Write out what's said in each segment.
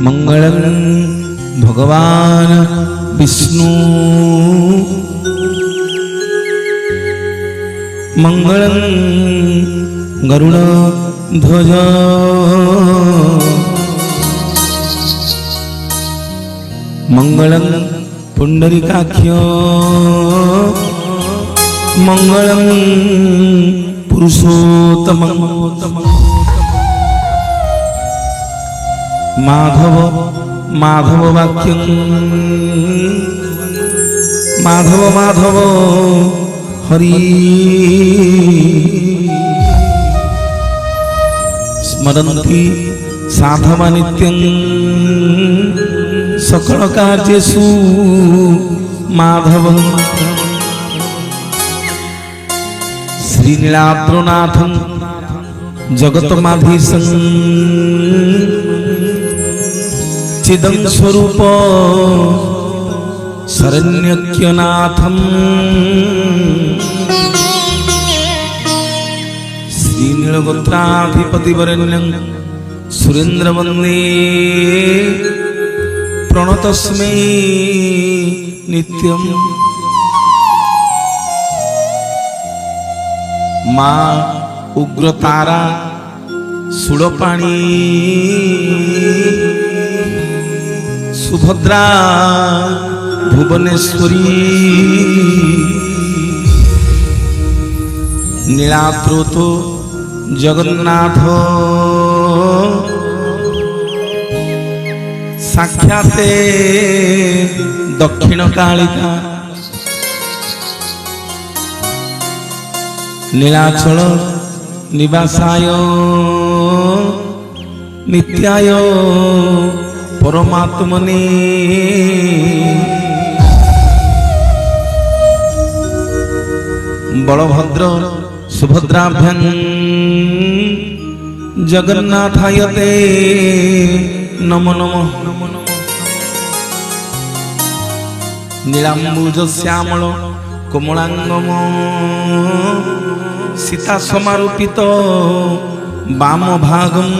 मंगलं भगवान् विष्णु मंगलं गरुडध्वज मंगलं पुंडरीकाक्ष मंगलं पुरुषोत्तम माधव माधव वाक्यं माधव माधव हरि स्मरन्ति साधव नित्यं सकल कार्येषु माधवं श्रीनीलाद्रनाथं जगतमाधीशं चिदं स्वरूप शरण्यक्यनाथं श्रीनीलगोत्राधिपतिवरेण्यं सुरेन्द्रवन्दे प्रणतस्मै नित्यं मा उग्रतारा सुड़पाणी सुभद्रा भुवनेश्वरी नीलाद्रोत जगन्नाथ साक्षाते दक्षिण कालिका नीलाचल निवासाय नित्याय परमात्मने बलभद्र सुभद्राभ्यां जगन्नाथाय ते नमो नमः नीलाम्बुज श्यामल कोमलांगम सीता समारूपित वाम भागं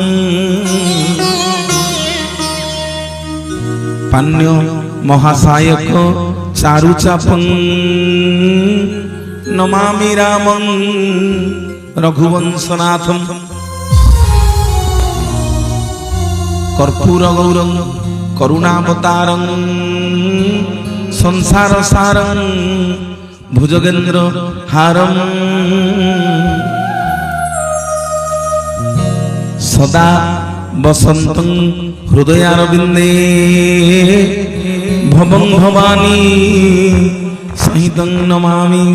पान्य महासायक चारुचापं नमामि रामं रघुवंशनाथं कर्पूर गौरं करुणावतारं संसार सारं भुजगेन्द्र हारं सदा वसन्तं हृदयारविन्दे भवं भवानी सहितं नमामि।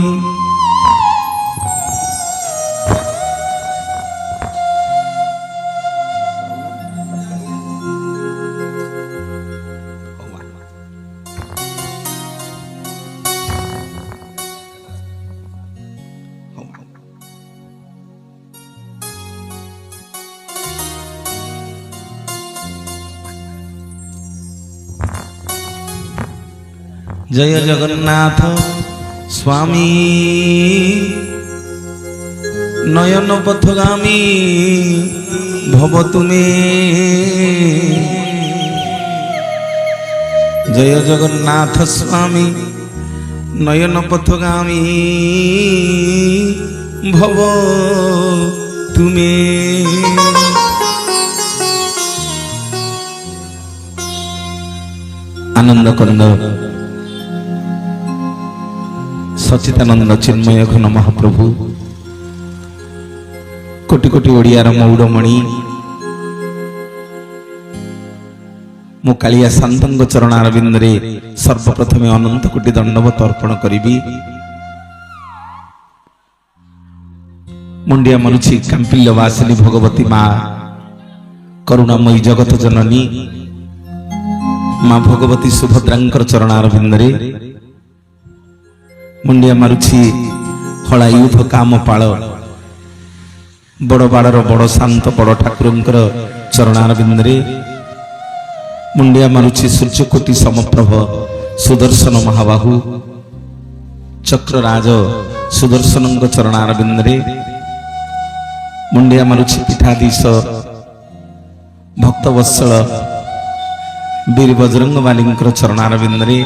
जय जगन्नाथ स्वामी नयन पथगामी भवतु मे जय जगन्नाथ स्वामी नयन पथगामी भवतु मे। आनंद कंद सच्चिदानंद चिन्मय घन महाप्रभु कोटि कोटि ओडियार मौड़मणि मु कालिया शांतंग चरणारविंद रे सर्वप्रथमे अनंत कोटि दंडवत अर्पण करिबी। मुंडिया मरुछि कांपिल्य वासिनी भगवती माँ करुणामयी जगत जननी माँ भगवती सुभद्रांकर चरणारविंद रे मुंडिया मारुछि हला यूथ काम पाल बड़ बाड़र बड़ शांत बड़ ठाकुरंकर चरणारविंद रे मुंडिया मारुछि सूर्यकोटि समप्रभ सुदर्शन महाबाहु चक्रराज सुदर्शन चरणारविंद रे मुंडिया मारुछि पीठाधीश भक्तवत्सल वीर बजरंग बालींकर चरणारविंद रे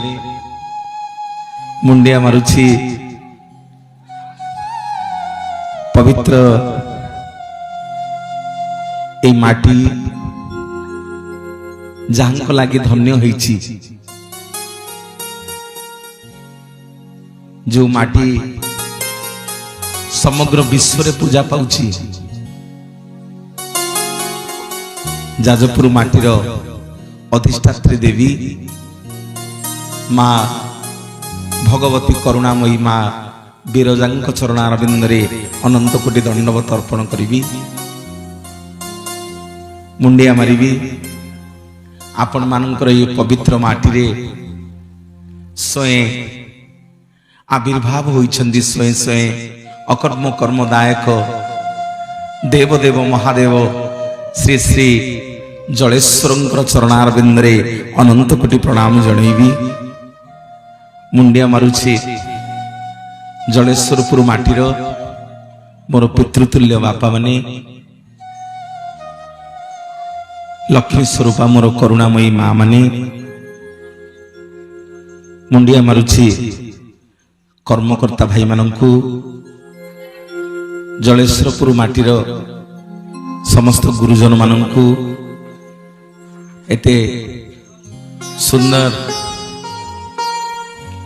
मुंडिया मारुछि पवित्र ए माटी जहां लगे धन्य होइछि जो माटी समग्र विश्व रे पूजा पाउछि जाजपुर माटीर अधिष्ठात्री देवी माँ भगवती करुणामयी माँ बिरजांक चरणारविंद रे अनंत कोटि दंडवत अर्पण करी मुंडिया मारिबी आपण मानकर ये पवित्र माटी रे स्वयं आविर्भाव होइछन्ति स्वयं स्वयं अकर्म कर्मदायक देवदेव महादेव श्री श्री जलेश्वर चरणारविंद रे अनंत कोटि प्रणाम जनइबी मुंडिया मारुछि जलेश्वरपुर माटीर मोर पितृतुल्य बापा माने लक्ष्मी स्वरूपा मोर करुणामयी माँ माने मुंडिया मारुछि कर्मकर्ता भाई मानंकु जलेश्वरपुर माटीर समस्त गुरुजन मानंकु एते सुंदर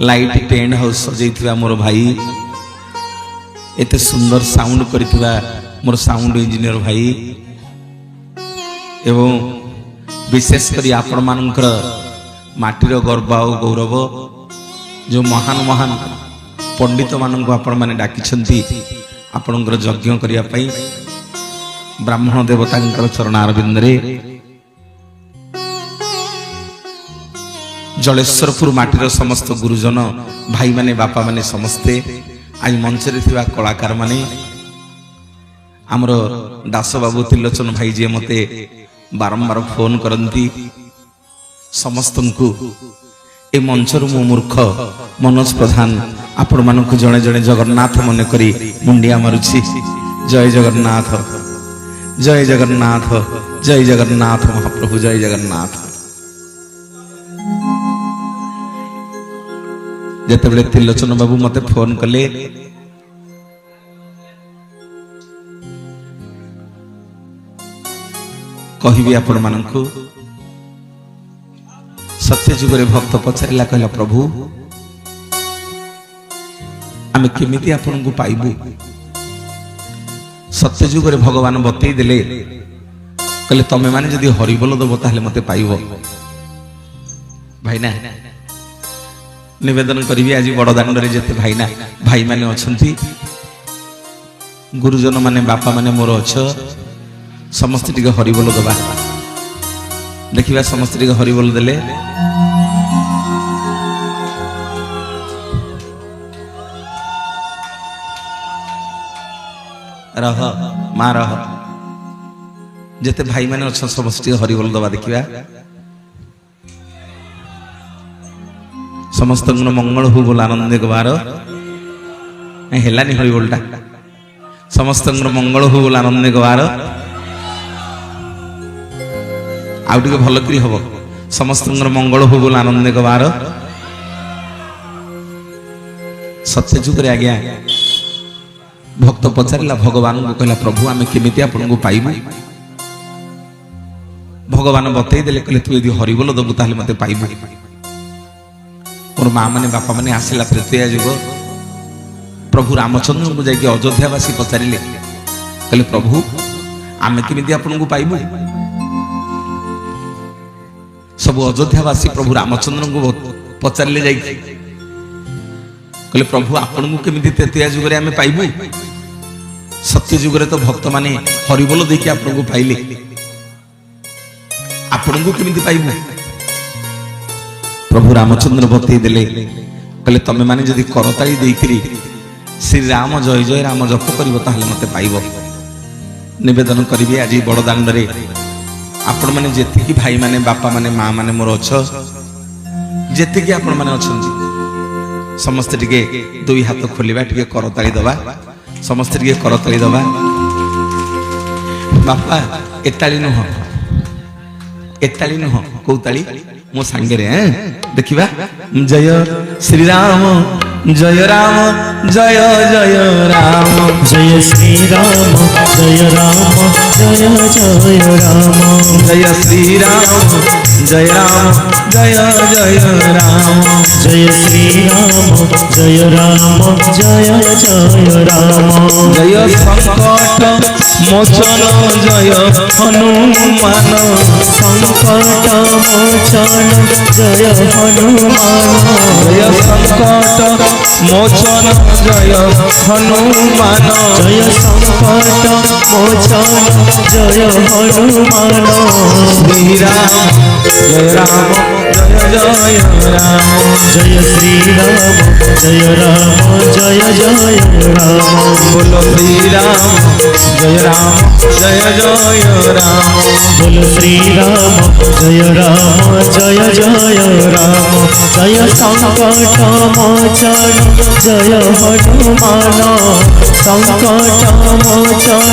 लाइट टेंट हाउस सजैथिबा मोर भाई एते सुंदर साउंड करिथिबा मोर साउंड इंजीनियर भाई एवं विशेष करी आपण मानकर माटीर गर्व और गौरव जो महान महान पंडित मानक आपण माने डाकिछन्ति आपणकर यज्ञ करिया पई ब्राह्मण देवतांकर चरणारविंद रे जलेश्वरपुर माटीर समस्त गुरुजन भाई माने बापा माने समस्ते आज मंच रे थिबा कलाकार माने हमर दास बाबू त्रिलोचन भाई जे मते बारंबार फोन करंती समस्त को ए मंचर मो मूर्ख मनोज प्रधान आपण मानक जणे जणे जगन्नाथ मन करी मुंडिया मारुछि जय जगन्नाथ जय जगन्नाथ जय जगन्नाथ महाप्रभु जय जगन्नाथ जेते बेले त्रिलोचन बाबू मते फोन कले कहिबी आपण मानकु सत्य जुगरे भक्त पचारिला कहला प्रभु आमे केमिति आपनकु पाइबु सत्य जुगरे भगवान बतई देले कहले तमे माने जदि हरिबोल दबो ताहले मते पाइबो भाईना निवेदन करी आज बड़ दांड रे जेते भाईना भाई माने अछंती गुरुजन माने बापा माने मोर अछ समस्त टिके हरिबोल दबा देखिबा समस्त टिके हरिबोल देले रह मां रह जेते भाई माने अछ समस्त टिके हरिबोल दबा देखिबा समस्त मंगल हो बोल आनंद गवार हेलानी हरिबोलटा समस्त मंगल हो बोल आनंद गवार आउ टिके भल करी हबो समस्त मंगल हो बोल आनंद गवार सत्य जुगरे आज्ञा भक्त पचारिला भगवान को कहला प्रभु आमे केमिति आपन को पाइबु भगवान बतई देले कहले तू यदि हरिबोल दबु ताले मते पाइबु मोर माँ माने बापा माने आसिला तृतीया जुग प्रभु रामचंद्र को जाके अयोध्यावासी पचारिले कहले प्रभु आमे केमिति आपन को पाइबु सब अयोध्यावासी प्रभु रामचंद्र को पचारिले जाई कहले प्रभु आपन को केमिति तृतीया जुग रे आमे पाइबु सत्य जुग रे तो भक्त माने हरिबोल देखि आपन को पाइले आपन को केमिति पाइबु प्रभु रामचंद्र बतई देले कहले तमे माने जदि करताली देइकरी श्री राम जय जय राम जप करिवो ताहले मते पाइबो निवेदन करिवे आज बड़ दांड रे आपण माने जेतिकी भाई माने बापा माने माँ माने मोर अछ जेतिकी आपण माने अछंती समस्त टिके दुई हाथ खोलिबा टिके करताली दबा समस्त टिके करताली दबा बापा एताली नुह कौताली मो सांगे रे देखिबा जय श्री राम जय राम जय जय राम जय श्री राम जय राम जय जय राम जय श्री राम जय राम जय जय राम जय श्री राम जय राम जय जय राम जय संकट मोचन जय हनुमान संकट मोचन जय हनुमान जय संकट मोचन जय हनुमान जय संकट मोचन जय हनुमान श्री राम जय राम जय जय राम जय श्री राम जय राम जय जय राम बोलो श्री राम जय राम जय जय राम बोल श्री राम जय राम जय जय राम जय संकट मोचन जय हनुमान संकट मोचन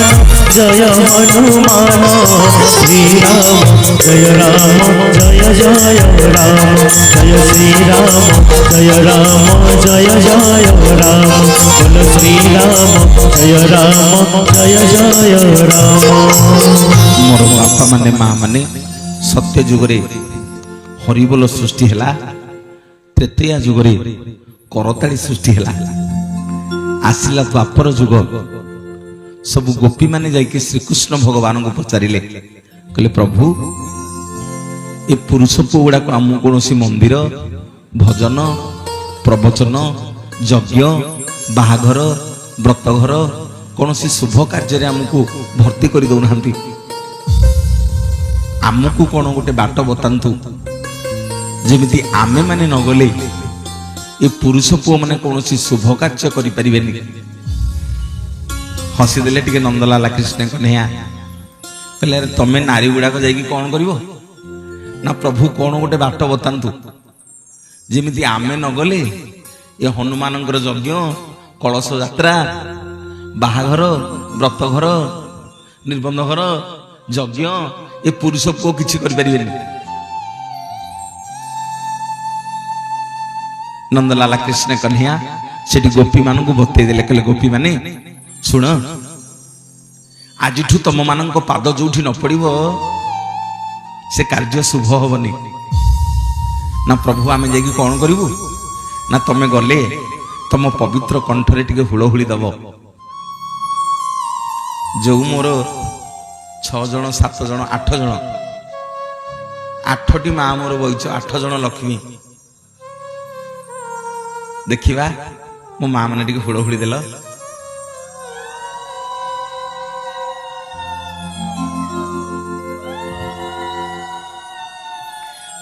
जय हनुमान श्री राम जय जय राम जय श्री राम जय जय राम बोल श्री राम जय जय राम मोर बापा माने माँ माने सत्य जुगरे हरिबोल सृष्टि हैला त्रेतया जुगरे करताली सृष्टि हैला आसिला द्वापर जुग सब गोपी माने जाइके श्री कृष्ण भगवान को पचारिले कहले प्रभु ए पुरुष पुगुड़ा को आम कौन मंदिर भजन प्रवचन यज्ञ बाहाघर व्रतघर कौन शुभ कार्य आमको भर्ती कर दौना आमको कौन गोटे बाट बतातु जमी आमे माने न गले ये पुरुष पुओ मैंने कौन शुभ कार्य करें हसीदे टे नंदलाला कृष्ण कन्हैया कहले तमें नारी गुड़ाक जा कौन कर ना प्रभु कौन गोटे बाट बतातु जमी आमे न गले ये हनुमान यज्ञ कलश यात्रा बाहाघर व्रतघर निबंध घर यज्ञ ये पुरुष पुओ किसी करें नंदलाला कृष्ण कन्हैया से गोपी मान को बतई देले कहले गोपी माने शुण आज तुम मान पाद जो न पड़ो से कार्य शुभ हेनी ना प्रभु आम जा कौन करूँ ना तमें गले तुम पवित्र कंठरे टे हुलहुली दब जो मोर 6 जन 7 जन 8 जन 8टी माँ मोर बईच 8 जन लक्ष्मी देखा मो माँ मैंने टे हुलहुली देल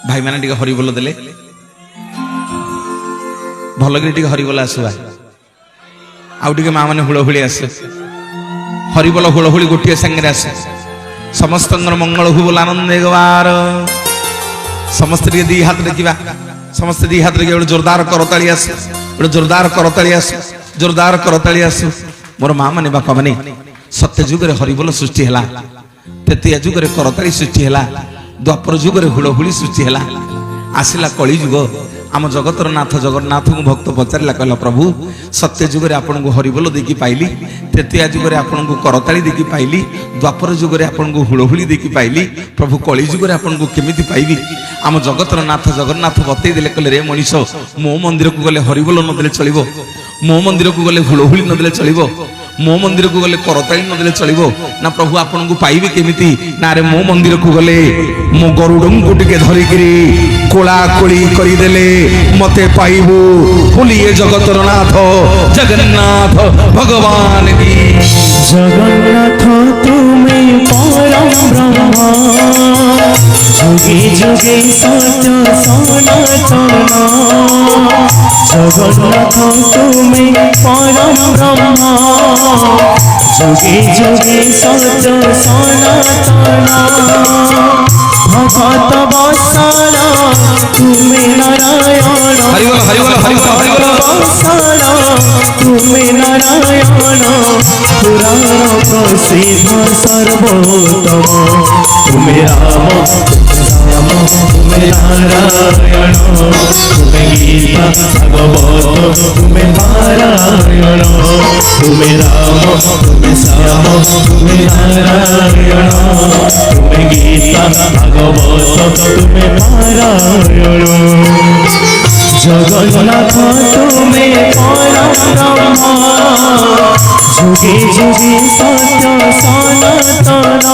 भाई मैंने टे हरिबोल देले भल कि हरिबोल आसवा आउ टे माँ मैंने हुलहुली आसे हरिबोल हुलहुली गोटे संगे आस समस्त मंगल हु बोल आनंद गवार समस्त दी हाथ देखा समस्त दी हाथ देखिए जोरदार करताली आस गोटे जोरदार करताली आस जोरदार करताली आस मोर माँ माने बापा माने सत्य जुगरे हरिबोल सृष्टि है तृतीय जुगरे करताली सृष्टि है द्वापर जुगरे हुलहुली सृष्टि है आसिला कली जुग आम जगतर नाथ जगन्नाथ को भक्त पचारा कहला प्रभु सत्य जुगरे आपन को हरिबोल देखी पाइली तृतीय जुगरे आपन को करताली देखी पाइली द्वापर जुगरे आपन को हुलहुली देखी पाइली प्रभु कली जुगरे आपन को केमिति पाइबी आम जगतर नाथ जगन्नाथ बतई देले कहले रे मनीष मो मंदिर को गले हरिबोल नदेले चलिबो मो मंदिर को गले हुलहुली नदेले चलिबो मो मंदिर को गले करताली नदेले चलिबो ना प्रभु आपन को पाइबे केमिति ना रे मो मंदिर को गले मो गरुडं को टिके धरिकिरी कोला कोली करी देले मते पाइबू बोलिए जगतर नाथ जगन्नाथ भगवान की जगन्नाथ तुम्हें परम ब्रह्मा जुगे जुगे सत्य सनातन जगन्नाथ तुम्हें परम ब्रह्मा जुगे जुगे सत्य सनातन भगत वत्सल तुम्हें नारायण हरिबोल हरिबोल हरिबोल वत्सल तुम्हें नारायण पुराण प्रसिद्ध सर्वोत्तम तुम्हें राम শ্যাম তুমি নারায়ণ, তুমি গীতা ভাগবত তুমি পারায়ণ, তুমি রাম তুমি শ্যাম তুমি নারায়ণ, তুমি গীতা ভাগবত তুমি পারায়ণ। জগন্নাথ তুমি পরম ব্রহ্ম, যুগে যুগে সত্য সনাতন।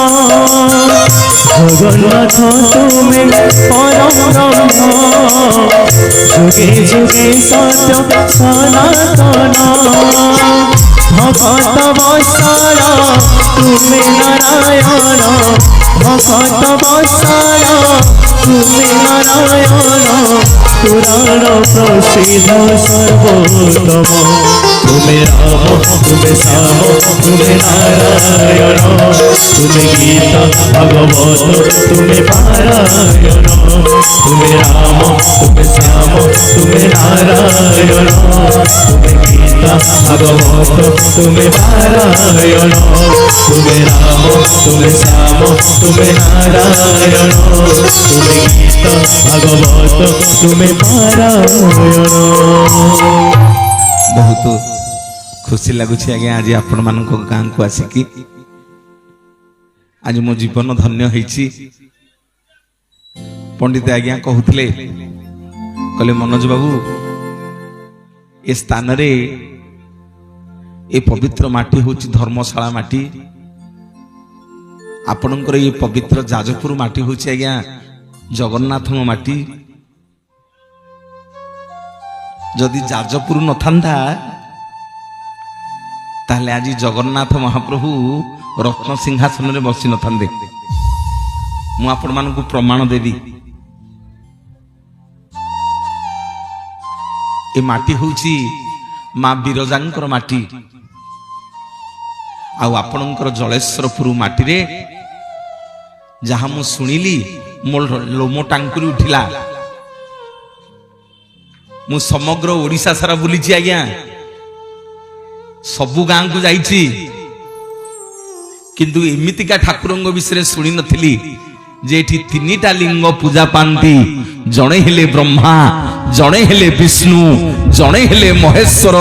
জগন্নাথ তুমি পরম ব্রহ্ম, যুগে যুগে সত্য সনাতন। ভগত বৎসল তুমি নারায়ণ, ভগত বৎসল তুমি নারায়ণ, পুরাণ প্রসিদ্ধ সর্বোত্তম। তুমি রাম তুমি শ্যাম তুমি নারায়ণ, তুমি গীতা ভাগবত তুমি পারায়ণ, তুমি রাম তুমি শ্যাম তুমি নারায়ণ, তুমি গীতা ভাগবত তুমি পারায়ণ, তুমি রাম তুমি শ্যাম তুমি নারায়ণ, তুমি গীতা ভাগবত তুমি পারায়ণ। ବହୁତ ଖୁସି ଲାଗୁଛି ଆଜ୍ଞା ଆଜି ଆପଣମାନଙ୍କ ଗାଁକୁ ଆସିକି। ଆଜି ମୋ ଜୀବନ ଧନ୍ୟ ହେଇଛି। ପଣ୍ଡିତ ଆଜ୍ଞା କହୁଥିଲେ, କହିଲେ ମନୋଜ ବାବୁ ଏ ସ୍ଥାନରେ ଏ ପବିତ୍ର ମାଟି ହେଉଛି ଧର୍ମଶାଳା ମାଟି, ଆପଣଙ୍କର ଏ ପବିତ୍ର ଯାଜପୁର ମାଟି ହେଉଛି ଆଜ୍ଞା ଜଗନ୍ନାଥଙ୍କ ମାଟି। ଯଦି ଯାଜପୁର ନଥାନ୍ତା ତାହେଲେ ଆଜି ଜଗନ୍ନାଥ ମହାପ୍ରଭୁ ରତ୍ନ ସିଂହାସନରେ ବସି ନଥାନ୍ତେ। ମୁଁ ଆପଣମାନଙ୍କୁ ପ୍ରମାଣ ଦେବି। ଏ ମାଟି ହେଉଛି ମା ବିରଜାଙ୍କର ମାଟି। ଆଉ ଆପଣଙ୍କର ଜଳେଶ୍ୱରପୁର ମାଟିରେ ଯାହା ମୁଁ ଶୁଣିଲି ମୋ ଲୋମ ଟାଙ୍କୁରି ଉଠିଲା। ମୁଁ ସମଗ୍ର ଓଡ଼ିଶା ସାରା ବୁଲିଛି ଆଜ୍ଞା, ସବୁ ଗାଁକୁ ଯାଇଛି, କିନ୍ତୁ ଏମିତିକା ଠାକୁରଙ୍କ ବିଷୟରେ ଶୁଣି ନଥିଲି ଯେ ଏଠି ତିନିଟା ଲିଙ୍ଗ ପୂଜା ପାଆନ୍ତି। ଜଣେ ହେଲେ ବ୍ରହ୍ମା, ଜଣେ ହେଲେ ବିଷ୍ଣୁ, ଜଣେ ହେଲେ ମହେଶ୍ୱର।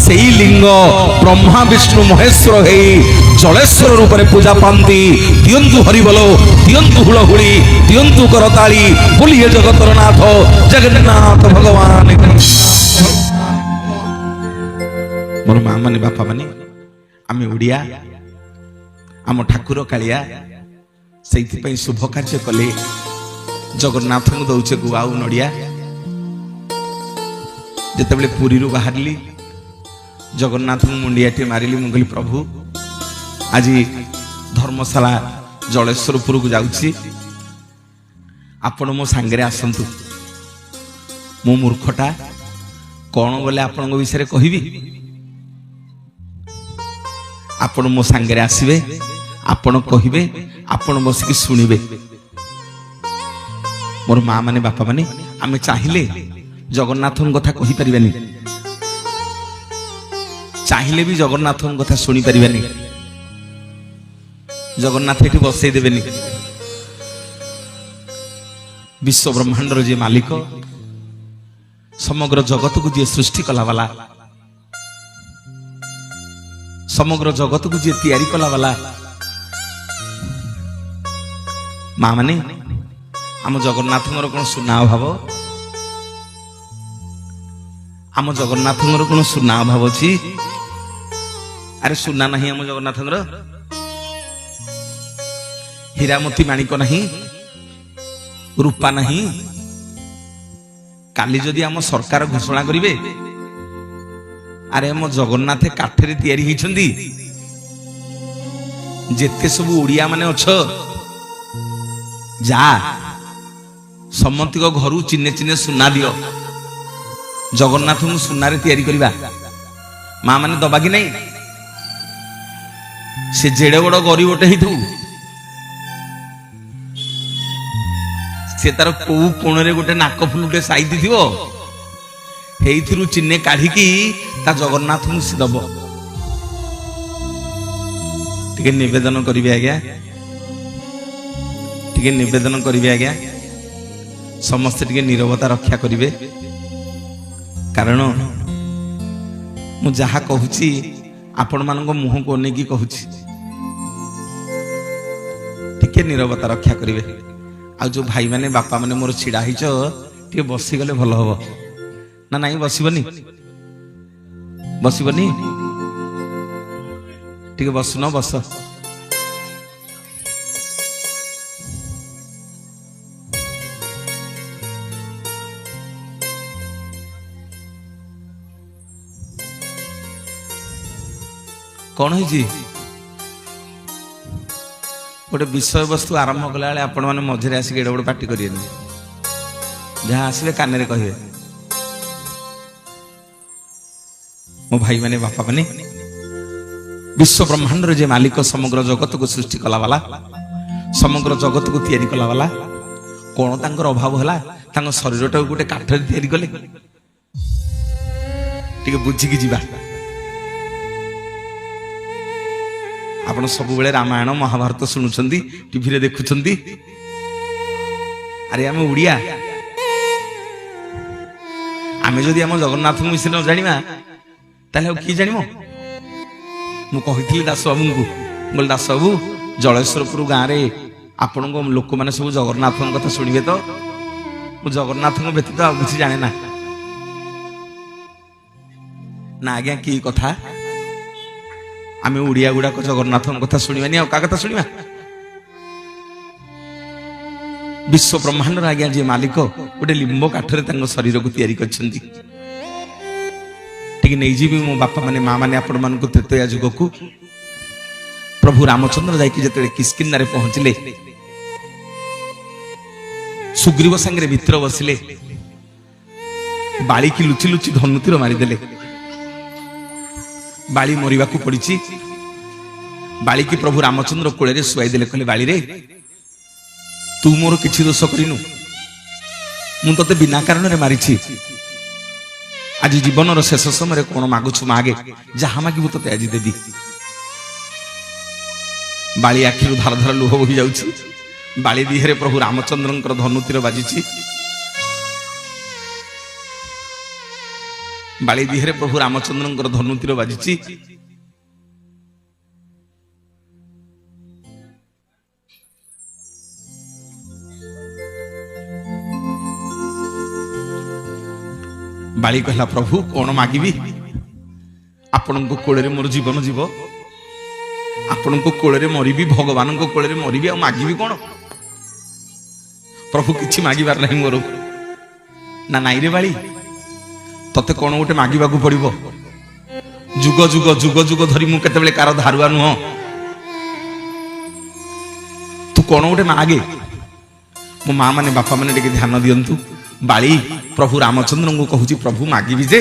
ସେଇ ଲିଙ୍ଗ ବ୍ରହ୍ମା ବିଷ୍ଣୁ ମହେଶ୍ୱର ହେଇ ଜଳେଶ୍ୱର ରୂପରେ ପୂଜା ପାଆନ୍ତି। ଦିଅନ୍ତୁ ହରିବୋଲ, ଦିଅନ୍ତୁ ହୁଳହୁଳି, ଦିଅନ୍ତୁ କରତାଳି, ବୋଲିଏ ଜଗତର ନାଥ ଜଗନ୍ନାଥ ଭଗବାନ। ମୋର ମା ମାନେ ବାପା ମାନେ ଆମେ ଓଡ଼ିଆ, ଆମ ଠାକୁର କାଳିଆ, ସେଇଥିପାଇଁ ଶୁଭ କାର୍ଯ୍ୟ କଲେ ଜଗନ୍ନାଥଙ୍କୁ ଦଉଛେ ଗୁଆ ଆଉ ନଡ଼ିଆ। ଯେତେବେଳେ ପୁରୀରୁ ବାହାରିଲି ଜଗନ୍ନାଥଙ୍କୁ ମୁଣ୍ଡିଆଟିଏ ମାରିଲି। ମୁଁ କହିଲି ପ୍ରଭୁ ଆଜି ଧର୍ମଶାଳା ଜଳେଶ୍ୱରପୁରକୁ ଯାଉଛି, ଆପଣ ମୋ ସାଙ୍ଗରେ ଆସନ୍ତୁ। ମୁଁ ମୂର୍ଖଟା, କଣ ବୋଲେ ଆପଣଙ୍କ ବିଷୟରେ କହିବି? ଆପଣ ମୋ ସାଙ୍ଗରେ ଆସିବେ, ଆପଣ କହିବେ, ଆପଣ ବସିକି ଶୁଣିବେ। ମୋର ମା ମାନେ ବାପା ମାନେ ଆମେ ଚାହିଁଲେ ଜଗନ୍ନାଥଙ୍କ କଥା କହିପାରିବାନି, ଚାହିଁଲେ ବି ଜଗନ୍ନାଥଙ୍କ କଥା ଶୁଣିପାରିବାନି। ଜଗନ୍ନାଥ ଏଠି ବସେଇ ଦେବେନି। ବିଶ୍ୱ ବ୍ରହ୍ମାଣ୍ଡର ଯିଏ ମାଲିକ, ସମଗ୍ର ଜଗତକୁ ଯିଏ ସୃଷ୍ଟି କଲା ବାଲା, ସମଗ୍ର ଜଗତକୁ ଯିଏ ତିଆରି କଲା ବାଲା, ମା ମାନେ ଆମ ଜଗନ୍ନାଥଙ୍କର କଣ ସୁନା ଅଭାବ? ଆମ ଜଗନ୍ନାଥଙ୍କର କଣ ସୁନା ଅଭାବ ଅଛି? ଆରେ ସୁନା ନାହିଁ ଆମ ଜଗନ୍ନାଥଙ୍କର? ହୀରାମତି ମାଣିକ ନାହିଁ? ରୂପା ନାହିଁ? କାଲି ଯଦି ଆମ ସରକାର ଘୋଷଣା କରିବେ ଆରେ ଆମ ଜଗନ୍ନାଥ କାଠରେ ତିଆରି ହେଇଛନ୍ତି, ଯେତେ ସବୁ ଓଡ଼ିଆ ମାନେ ଅଛ ଯା ସମସ୍ତଙ୍କ ଘରୁ ଚିହ୍ନେ ଚିହ୍ନେ ସୁନା ଦିଅ, ଜଗନ୍ନାଥଙ୍କୁ ସୁନାରେ ତିଆରି କରିବା। ମା ମାନେ ଦବା କି ନାହିଁ? ସେ ଯେଡେ ବଡ ଗରିବଟେ ହେଇଥିବ, ସେ ତାର କୋଉ କୋଣରେ ଗୋଟେ ନାକ ଫୁଲଟେ ସାଇତି ଥିବ, ହେଇଥିରୁ ଚିହ୍ନେ କାଢିକି ତା ଜଗନ୍ନାଥଙ୍କୁ ସେ ଦବ। ଟିକେ ନିବେଦନ କରିବେ ଆଜ୍ଞା, ଟିକେ ନିବେଦନ କରିବେ ଆଜ୍ଞା। ସମସ୍ତେ ଟିକେ ନିରବତା ରକ୍ଷା କରିବେ, କାରଣ ମୁଁ ଯାହା କହୁଛି ଆପଣମାନଙ୍କ ମୁହଁକୁ ଅନେଇକି କହୁଛି। ଟିକେ ନିରବତା ରକ୍ଷା କରିବେ। ଆଉ ଯୋଉ ଭାଇମାନେ ବାପାମାନେ ମୋର ଛିଡା ହେଇଛ, ଟିକେ ବସିଗଲେ ଭଲ ହବ। ନା ନାଇଁ ବସିବନି? ବସିବନି? ଟିକେ ବସୁନ, ବସ। କଣ ହେଇଛି? ଗୋଟେ ବିଷୟବସ୍ତୁ ଆରମ୍ଭ କଲା ବେଳେ ଆପଣ ମାନେ ମଝିରେ ଆସିକି ଏଡେ ବଡ ପାଟି କରିବେନି। ଯାହା ଆସିବେ କାନରେ କହିବେ। ମୋ ଭାଇ ମାନେ ବାପା ମାନେ, ବିଶ୍ୱ ବ୍ରହ୍ମାଣ୍ଡର ଯେ ମାଲିକ, ସମଗ୍ର ଜଗତକୁ ସୃଷ୍ଟି କଲା ବାଲା, ସମଗ୍ର ଜଗତକୁ ତିଆରି କଲା ବାଲା, କଣ ତାଙ୍କର ଅଭାବ ହେଲା? ତାଙ୍କ ଶରୀରଟାକୁ ଗୋଟେ କାଠରେ ତିଆରି କଲେ? ଟିକେ ବୁଝିକି ଯିବା। ଆପଣ ସବୁବେଳେ ରାମାୟଣ ମହାଭାରତ ଶୁଣୁଛନ୍ତି, ଟିଭିରେ ଦେଖୁଛନ୍ତି। ଆରେ ଆମେ ଓଡ଼ିଆ, ଆମେ ଯଦି ଆମ ଜଗନ୍ନାଥଙ୍କ ବିଷୟରେ ନ ଜାଣିବା ତାହେଲେ ଆଉ କିଏ ଜାଣିବ? ମୁଁ କହିଥିଲି ଦାସ ବାବୁଙ୍କୁ, କହିଲି ଦାସ ବାବୁ, ଜଳେଶ୍ୱରପୁର ଗାଁରେ ଆପଣଙ୍କ ଲୋକମାନେ ସବୁ ଜଗନ୍ନାଥଙ୍କ କଥା ଶୁଣିବେ ତ? ମୁଁ ଜଗନ୍ନାଥଙ୍କ ବ୍ୟତୀତ ଆଉ କିଛି ଜାଣେ ନା। ନା ଆଜ୍ଞା, କି କଥା? ଆମେ ଓଡ଼ିଆ ଗୁଡାକ ଜଗନ୍ନାଥଙ୍କ କଥା ଶୁଣିବାନି, ଆଉ କାହା କଥା ଶୁଣିବା? ବିଶ୍ୱ ବ୍ରହ୍ମାଣ୍ଡର ଆଜ୍ଞା ଯିଏ ମାଲିକ, ଗୋଟେ ଲିମ୍ବ କାଠରେ ତାଙ୍କ ଶରୀରକୁ ତିଆରି କରିଛନ୍ତି। ଟିକେ ନେଇଯିବି ମୋ ବାପା ମାନେ, ମା ମାନେ ଆପଣମାନଙ୍କୁ ତ୍ରେତୟା ଯୁଗକୁ। ପ୍ରଭୁ ରାମଚନ୍ଦ୍ର ଯାଇକି ଯେତେବେଳେ କିସ୍କିନ୍ଧାରେ ପହଞ୍ଚିଲେ, ସୁଗ୍ରୀବ ସାଙ୍ଗରେ ମିତ୍ର ବସିଲେ, ବାଳିକି ଲୁଚି ଲୁଚି ଧନୁତୀର ମାରିଦେଲେ। ବାଳି ମରିବାକୁ ପଡିଛି। ବାଳିକି ପ୍ରଭୁ ରାମଚନ୍ଦ୍ର କୋଳରେ ଶୁଆଇ ଦେଲେ, କହିଲେ ବାଳିରେ, ତୁ ମୋର କିଛି ଦୋଷ କରିନୁ, ମୁଁ ତତେ ବିନା କାରଣରେ ମାରିଛି। ଆଜି ଜୀବନର ଶେଷ ସମୟରେ କଣ ମାଗୁଛୁ ମାଗେ, ଯାହା ମାଗିବୁ ତତେ ଆଜି ଦେବି। ବାଳି ଆଖିରୁ ଧାର ଧାର ଲୁହ ବୋହି ଯାଉଛି। ବାଳି ଦିହରେ ପ୍ରଭୁ ରାମଚନ୍ଦ୍ରଙ୍କର ଧନୁତୀର ବାଜିଛି। ବାଳି ଦିହରେ ପ୍ରଭୁ ରାମଚନ୍ଦ୍ରଙ୍କର ଧନୁତୀର ବାଜିଛି। ବାଳି କହିଲା, ପ୍ରଭୁ କଣ ମାଗିବି? ଆପଣଙ୍କ କୋଳରେ ମୋର ଜୀବନ ଯିବ, ଆପଣଙ୍କ କୋଳରେ ମରିବି, ଭଗବାନଙ୍କ କୋଳରେ ମରିବି, ଆଉ ମାଗିବି କଣ? ପ୍ରଭୁ କିଛି ମାଗିବାର ନାହିଁ ମୋର। ନା ନାଇରେ ବାଳି, ତତେ କଣ ଗୋଟେ ମାଗିବାକୁ ପଡିବ। ଯୁଗ ଯୁଗ ଯୁଗ ଯୁଗ ଧରି ମୁଁ କେତେବେଳେ କାର ଧାରୁଆ ନୁହଁ। ତୁ କଣ ଗୋଟେ ମାଗେ। ମୋ ମା ମାନେ ବାପା ମାନେ ଟିକେ ଧ୍ୟାନ ଦିଅନ୍ତୁ। ବାଳି ପ୍ରଭୁ ରାମଚନ୍ଦ୍ରଙ୍କୁ କହୁଛି, ପ୍ରଭୁ ମାଗିବି ଯେ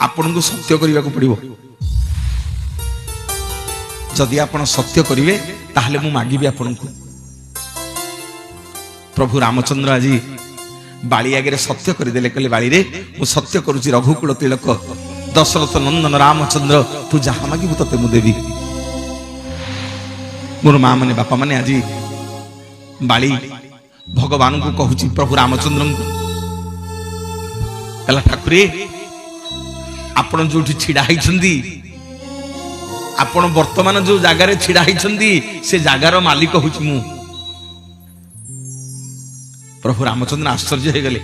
ଆପଣଙ୍କୁ ସତ୍ୟ କରିବାକୁ ପଡିବ। ଯଦି ଆପଣ ସତ୍ୟ କରିବେ ତାହେଲେ ମୁଁ ମାଗିବି ଆପଣଙ୍କୁ। ପ୍ରଭୁ ରାମଚନ୍ଦ୍ର ଆଜି ବାଳି ଆଗରେ ସତ୍ୟ କରିଦେଲେ, କହିଲେ ବାଳିରେ, ମୁଁ ସତ୍ୟ କରୁଛି ରଘୁକୁଳ ତିଳକ ଦଶରଥ ନନ୍ଦନ ରାମଚନ୍ଦ୍ର, ତୁ ଯାହା ମାଗିବୁ ତତେ ମୁଁ ଦେବି। ମୋର ମା ମାନେ ବାପା ମାନେ ଆଜି ବାଳି ଭଗବାନଙ୍କୁ କହୁଛି, ପ୍ରଭୁ ରାମଚନ୍ଦ୍ରଙ୍କୁ, କହିଲା ଠାକୁରେ, ଆପଣ ଯୋଉଠି ଛିଡା ହେଇଛନ୍ତି, ଆପଣ ବର୍ତ୍ତମାନ ଯୋଉ ଜାଗାରେ ଛିଡା ହେଇଛନ୍ତି, ସେ ଜାଗାର ମାଲିକ ହଉଛି ମୁଁ। ପ୍ରଭୁ ରାମଚନ୍ଦ୍ର ଆଶ୍ଚର୍ଯ୍ୟ ହେଇଗଲେ,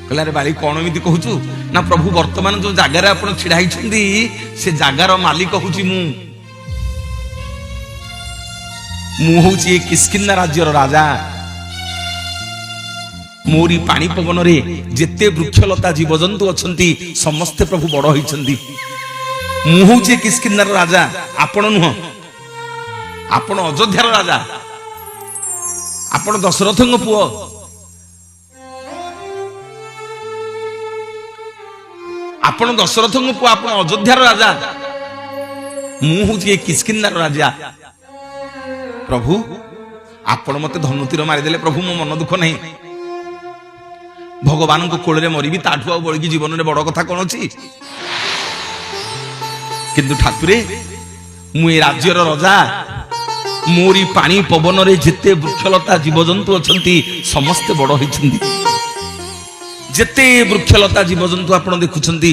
କହିଲେ ଆରେ ବାଳି କଣ ଏମିତି କହୁଛୁ? ନା ପ୍ରଭୁ, ବର୍ତ୍ତମାନ ଯୋଉ ଜାଗାରେ ଆପଣ ଛିଡା ହେଇଛନ୍ତି, ସେ ଜାଗାର ମାଲିକ ହଉଛି ମୁଁ। ମୁଁ ହଉଛି ଏ କିସ୍କିନ୍ଧା ରାଜ୍ୟର ରାଜା। ମୋରି ପାଣି ପବନରେ ଯେତେ ବୃକ୍ଷଲତା ଜୀବଜନ୍ତୁ ଅଛନ୍ତି ସମସ୍ତେ ପ୍ରଭୁ ବଡ ହେଇଛନ୍ତି। ମୁଁ ହଉଛି କିସ୍କିନ୍ଧାର ରାଜା, ଆପଣ ନୁହଁ। ଆପଣ ଅଯୋଧ୍ୟାର ରାଜା, ଆପଣ ଦଶରଥଙ୍କ ପୁଅ। ଆପଣ ଦଶରଥଙ୍କ ପୁଅ, ଆପଣ ଅଯୋଧ୍ୟାର ରାଜା। ମୁଁ ହଉଛି ଏ କିସ୍କିନ୍ଧାର ରାଜା। ପ୍ରଭୁ, ଆପଣ ମତେ ଧନୁତୀର ମାରିଦେଲେ, ପ୍ରଭୁ ମୋ ମନ ଦୁଃଖ ନାହିଁ। ଭଗବାନଙ୍କ କୋଳରେ ମରିବି, ତାଠୁ ଆଉ ବଳିକି ଜୀବନରେ ବଡ କଥା କଣ ଅଛି? କିନ୍ତୁ ଠାକୁରେ, ମୁଁ ଏ ରାଜ୍ୟର ରାଜା, मोरी पानी पवन रे जिते वृक्षलता जीवजंतु अछंती समस्ते बड़ होइछंती जिते वृक्षलता जीवजंतु आपण देखुछंती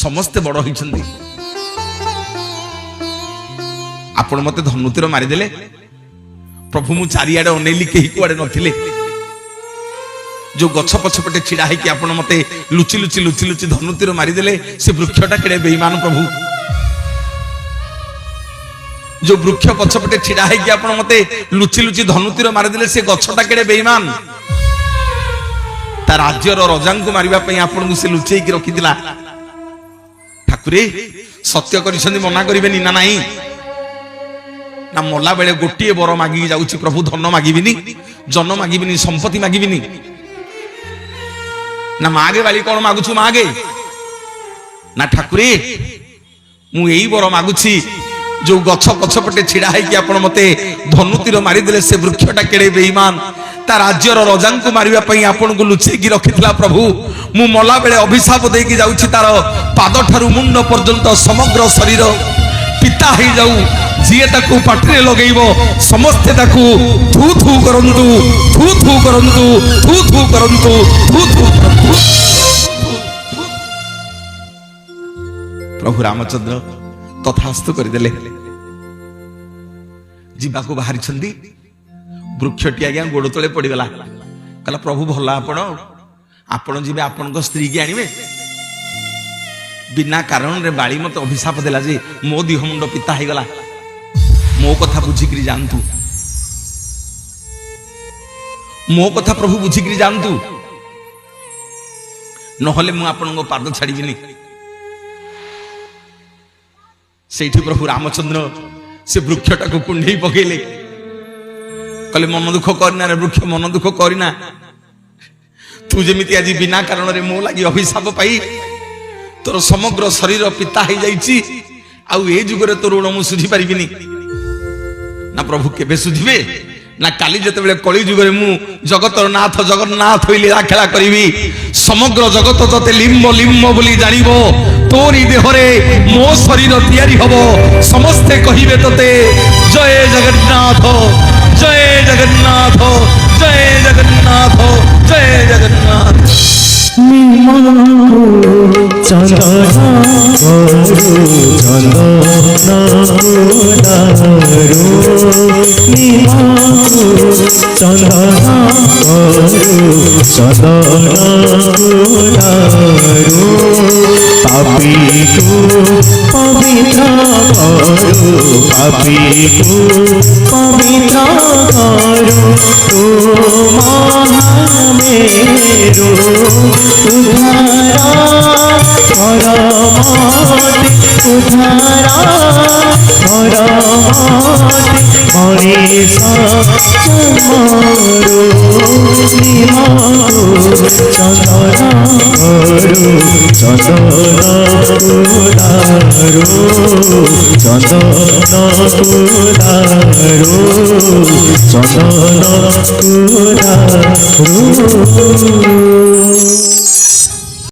समस्ते बड़ होइछंती आपण मते धनुतीर मारिदेले प्रभु मु चारियाडे अनेली केही कुआडे नथिले जो गछ पछपटे छिड़ा है कि आपण मते लुचि लुचि लुचि लुचि धनुतीर मारिदेले से वृक्षटा केड़े बेईमान प्रभु जो वृक्ष पछपटे छिड़ा है कि आपण मते लुचि लुचि धनुतीर मारिदेले से गछटा केड़े बेईमान ता राज्यर रजा को मारिबा पई आपण को से लुचेई कि रखिदिला ठाकुरे सत्य करिसंदी मना करिबेनी ना नाही ना मोला बेले गोटिए बर मागी जाउची प्रभु धन मागिबिनी जन मागिबिनी संपत्ति मागिबिनी ना मागे वाली कौन मागुछु मागे ना ठाकुरे मु एई बर मागुछि जो गछ पछपटे छिड़ा है कि आपण मते धनुतीर मारिदेले से वृक्षटा केड़े बेईमान ता राज्यर रजा को मारिबा पई आपण को लुचेकी रखिथिला प्रभु मु मला बेले अभिशाप देकी जाउछि तार पाद ठारू मुंड पर्यंत समग्र शरीर पिता हे जाऊ जिए ताकू पाटरे लगेइबो समस्ते ताकू थू थू करंतु थू थू करंतु थू थू करंतु थू थू करंतु प्रभु रामचंद्र तथास्तु करदेले जीवाको बाहरी छंदी वृक्षटी आज्ञा गोड़ तले पड़गला कहला प्रभु भला आपण जीवे आपण स्त्री की आनिबे बिना कारण रे बाली मत अभिशाप देला जे मो दिह मुंड पिता हे गला मो कथा बुझिकरी जानतु मो कथा प्रभु बुझिकरी जानतु नहले मु आपण पाद छाड़ीबिनी सेठी प्रभु रामचंद्र से वृक्षटा को कुंडई पकेले कहले मन दुख करना रे वृक्ष मन दुख करना तू जेमिति आज बिना कारण रे मो लागि अभिशाप पाई तोर समग्र शरीर पिता हो जाइछि आउ ए जुगरे तो ऋण मु सुझी पारिबिनी ना प्रभु केबे सुझिबे ना काली जतेबेले कली जुगरे मु जगतर नाथ जगन्नाथ होई लीला खेला करिवि समग्र जगत तते लिम्ब लिम्ब बोली जानिबो तोरी देहरे मो शरीर तयारी हबो समस्ते कहिबे तते जय जगन्नाथ जय जगन्नाथ जय जगन्नाथ जय जगन्नाथ चंदना पापी को पवित्र करो पापी को पवित्र करो तो मेरो उधारा मनीष चंदन